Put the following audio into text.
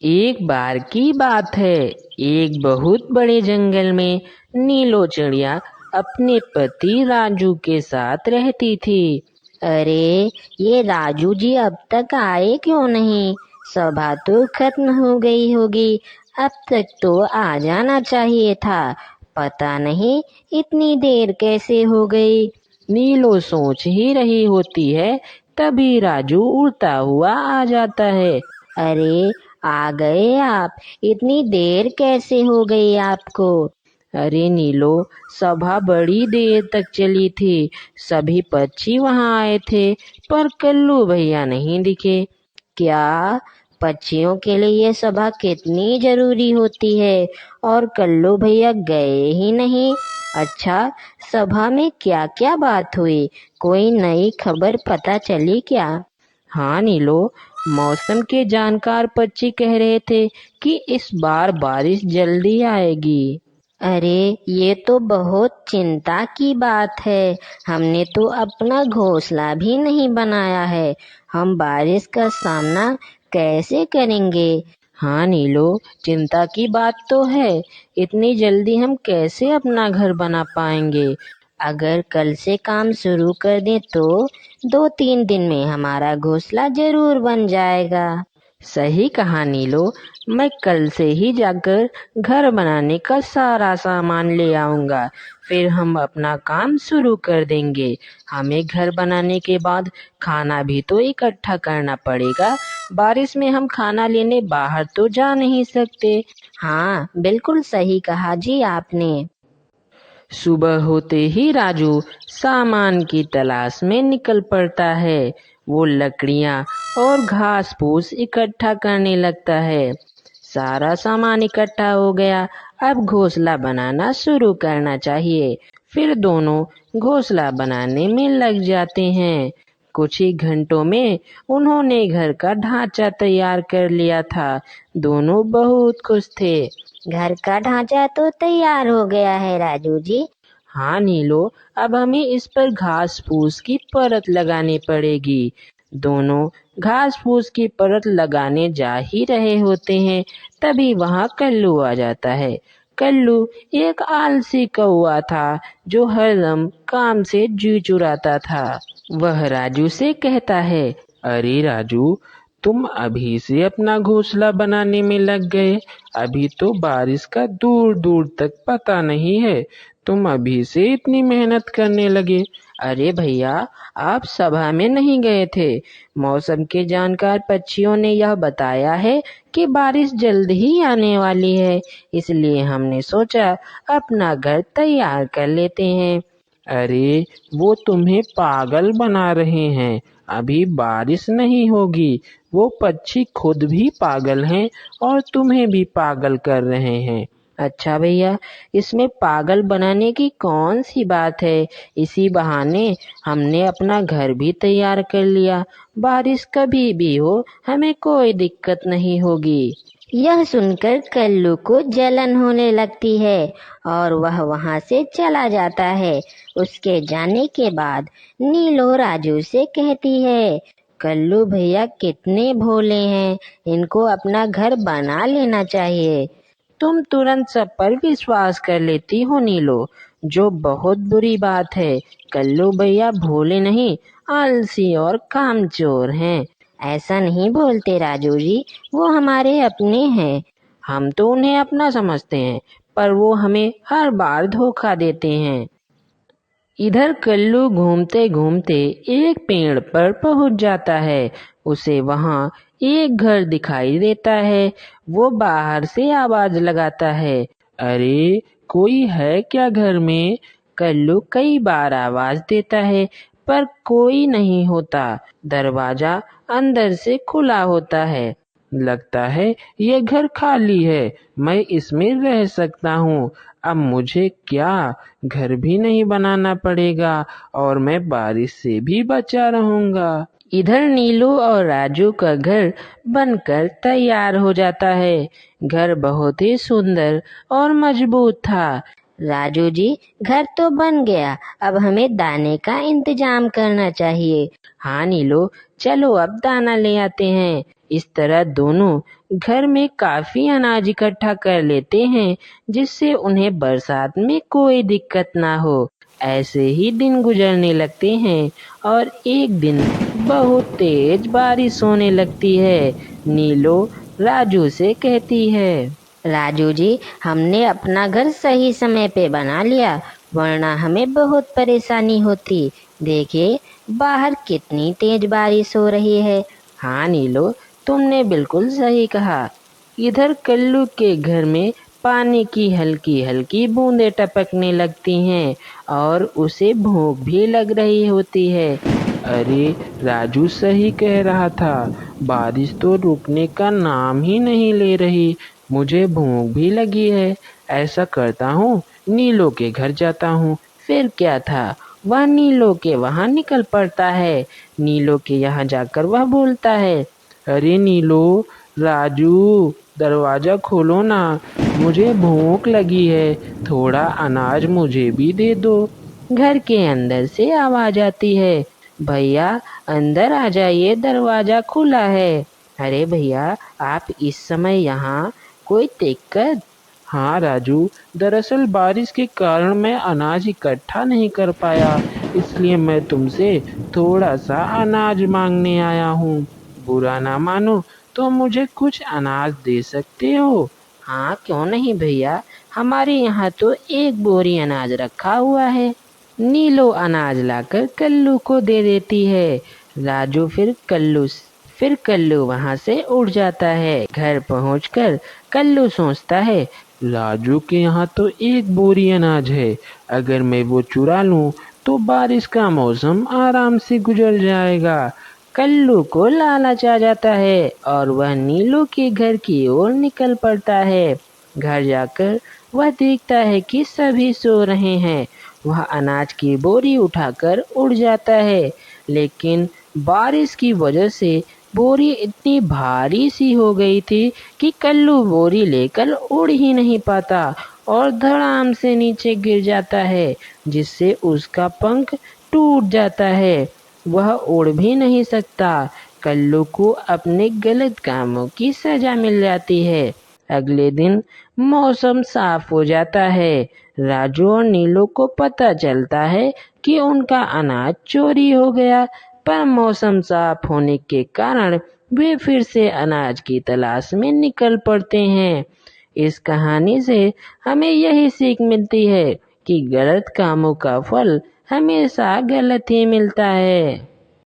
एक बार की बात है, एक बहुत बड़े जंगल में नीलो चिड़िया अपने पति राजू के साथ रहती थी। अरे, ये राजू जी अब तक आए क्यों नहीं? सभा तो खत्म हो गई होगी, अब तक तो आ जाना चाहिए था। पता नहीं इतनी देर कैसे हो गई। नीलो सोच ही रही होती है, तभी राजू उड़ता हुआ आ जाता है। अरे, आ गए आप? इतनी देर कैसे हो गई आपको? अरे नीलो, सभा बड़ी देर तक चली थी। सभी पक्षी वहां आए थे, पर कल्लू भैया नहीं दिखे। क्या? पक्षियों के लिए ये सभा कितनी जरूरी होती है और कल्लू भैया गए ही नहीं। अच्छा, सभा में क्या क्या बात हुई? कोई नई खबर पता चली क्या? हाँ नीलो, मौसम के जानकार पक्षी कह रहे थे कि इस बार बारिश जल्दी आएगी। अरे, ये तो बहुत चिंता की बात है। हमने तो अपना घोंसला भी नहीं बनाया है। हम बारिश का सामना कैसे करेंगे? हाँ नीलो, चिंता की बात तो है। इतनी जल्दी हम कैसे अपना घर बना पाएंगे। अगर कल से काम शुरू कर दें तो 2-3 दिन में हमारा घोंसला जरूर बन जाएगा। सही कहा नीलो, मैं कल से ही जाकर घर बनाने का सारा सामान ले आऊंगा। फिर हम अपना काम शुरू कर देंगे। हमें घर बनाने के बाद खाना भी तो इकट्ठा करना पड़ेगा। बारिश में हम खाना लेने बाहर तो जा नहीं सकते। हाँ, बिल्कुल सही कहा जी आपने। सुबह होते ही राजू सामान की तलाश में निकल पड़ता है। वो लकड़ियाँ और घास फूस इकट्ठा करने लगता है। सारा सामान इकट्ठा हो गया, अब घोंसला बनाना शुरू करना चाहिए। फिर दोनों घोंसला बनाने में लग जाते हैं। कुछ ही घंटों में उन्होंने घर का ढांचा तैयार कर लिया था। दोनों बहुत खुश थे। घर का ढांचा तो तैयार हो गया है राजू जी। हाँ नीलो, अब हमें इस पर घास फूस की परत लगानी पड़ेगी। दोनों घास फूस की परत लगाने जा ही रहे होते हैं, तभी वहाँ कल्लू आ जाता है। कल्लू एक आलसी कौआ था जो हरदम काम से जी चुराता था। वह राजू से कहता है, अरे राजू, तुम अभी से अपना घोंसला बनाने में लग गए। अभी तो बारिश का दूर दूर तक पता नहीं है, तुम अभी से इतनी मेहनत करने लगे। अरे भैया, आप सभा में नहीं गए थे। मौसम के जानकार पक्षियों ने यह बताया है कि बारिश जल्द ही आने वाली है, इसलिए हमने सोचा अपना घर तैयार कर लेते हैं। अरे, वो तुम्हें पागल बना रहे हैं। अभी बारिश नहीं होगी। वो पक्षी खुद भी पागल हैं और तुम्हें भी पागल कर रहे हैं। अच्छा भैया, इसमें पागल बनाने की कौन सी बात है। इसी बहाने हमने अपना घर भी तैयार कर लिया। बारिश कभी भी हो, हमें कोई दिक्कत नहीं होगी। यह सुनकर कल्लू को जलन होने लगती है और वह वहां से चला जाता है। उसके जाने के बाद नीलो राजू से कहती है, कल्लू भैया कितने भोले हैं, इनको अपना घर बना लेना चाहिए। तुम तुरंत सब पर विश्वास कर लेती हो नीलो, जो बहुत बुरी बात है। कल्लू भैया भोले नहीं, आलसी और कामचोर हैं। ऐसा नहीं बोलते राजू जी, वो हमारे अपने हैं। हम तो उन्हें अपना समझते हैं, पर वो हमें हर बार धोखा देते हैं। इधर कल्लू घूमते घूमते एक पेड़ पर पहुंच जाता है। उसे वहां एक घर दिखाई देता है। वो बाहर से आवाज लगाता है, अरे कोई है क्या घर में। कल्लू कई बार आवाज देता है, पर कोई नहीं होता। दरवाजा अंदर से खुला होता है। लगता है ये घर खाली है, मैं इसमें रह सकता हूँ। अब मुझे क्या घर भी नहीं बनाना पड़ेगा और मैं बारिश से भी बचा रहूंगा। इधर नीलू और राजू का घर बनकर तैयार हो जाता है। घर बहुत ही सुंदर और मजबूत था। राजू जी, घर तो बन गया, अब हमें दाने का इंतजाम करना चाहिए। हाँ नीलू, चलो अब दाना ले आते हैं। इस तरह दोनों घर में काफी अनाज इकट्ठा कर लेते हैं, जिससे उन्हें बरसात में कोई दिक्कत ना हो। ऐसे ही दिन गुजरने लगते हैं और एक दिन बहुत तेज बारिश होने लगती है। नीलो राजू से कहती है, राजू जी, हमने अपना घर सही समय पे बना लिया, वरना हमें बहुत परेशानी होती। देखिए, बाहर कितनी तेज बारिश हो रही है। हाँ नीलो, तुमने बिल्कुल सही कहा। इधर कल्लू के घर में पानी की हल्की हल्की बूंदें टपकने लगती हैं और उसे भूख भी लग रही होती है। अरे, राजू सही कह रहा था, बारिश तो रुकने का नाम ही नहीं ले रही। मुझे भूख भी लगी है। ऐसा करता हूँ, नीलो के घर जाता हूँ। फिर क्या था, वह नीलो के वहाँ निकल पड़ता है। नीलो के यहाँ जाकर वह बोलता है, अरे नीलो, राजू, दरवाजा खोलो ना, मुझे भूख लगी है, थोड़ा अनाज मुझे भी दे दो। घर के अंदर से आवाज आती है, भैया अंदर आ जाइए, दरवाजा खुला है। अरे भैया, आप इस समय यहाँ, कोई दिक्कत? हाँ राजू, दरअसल बारिश के कारण मैं अनाज इकट्ठा नहीं कर पाया, इसलिए मैं तुमसे थोड़ा सा अनाज मांगने आया हूँ। बुरा ना मानो तो मुझे कुछ अनाज दे सकते हो? हाँ क्यों नहीं भैया, हमारे यहाँ तो एक बोरी अनाज रखा हुआ है। नीलो अनाज लाकर कल्लू को दे देती है। राजू फिर कल्लू वहाँ से उड़ जाता है। घर पहुँचकर कल्लू सोचता है, राजू के यहाँ तो एक बोरी अनाज है, अगर मैं वो चुरा लूँ तो बारिश का मौसम आराम से गुजर जाएगा। कल्लू को लालच आ जाता है और वह नीलू के घर की ओर निकल पड़ता है। घर जाकर वह देखता है कि सभी सो रहे हैं। वह अनाज की बोरी उठाकर उड़ जाता है, लेकिन बारिश की वजह से बोरी इतनी भारी सी हो गई थी कि कल्लू बोरी लेकर उड़ ही नहीं पाता और धड़ाम से नीचे गिर जाता है, जिससे उसका पंख टूट जाता है। वह उड़ भी नहीं सकता। कल्लू को अपने गलत कामों की सजा मिल जाती है। अगले दिन मौसम साफ हो जाता है। राजू और नीलू को पता चलता है कि उनका अनाज चोरी हो गया, पर मौसम साफ होने के कारण वे फिर से अनाज की तलाश में निकल पड़ते हैं। इस कहानी से हमें यही सीख मिलती है कि गलत कामों का फल हमेशा गलत ही मिलता है।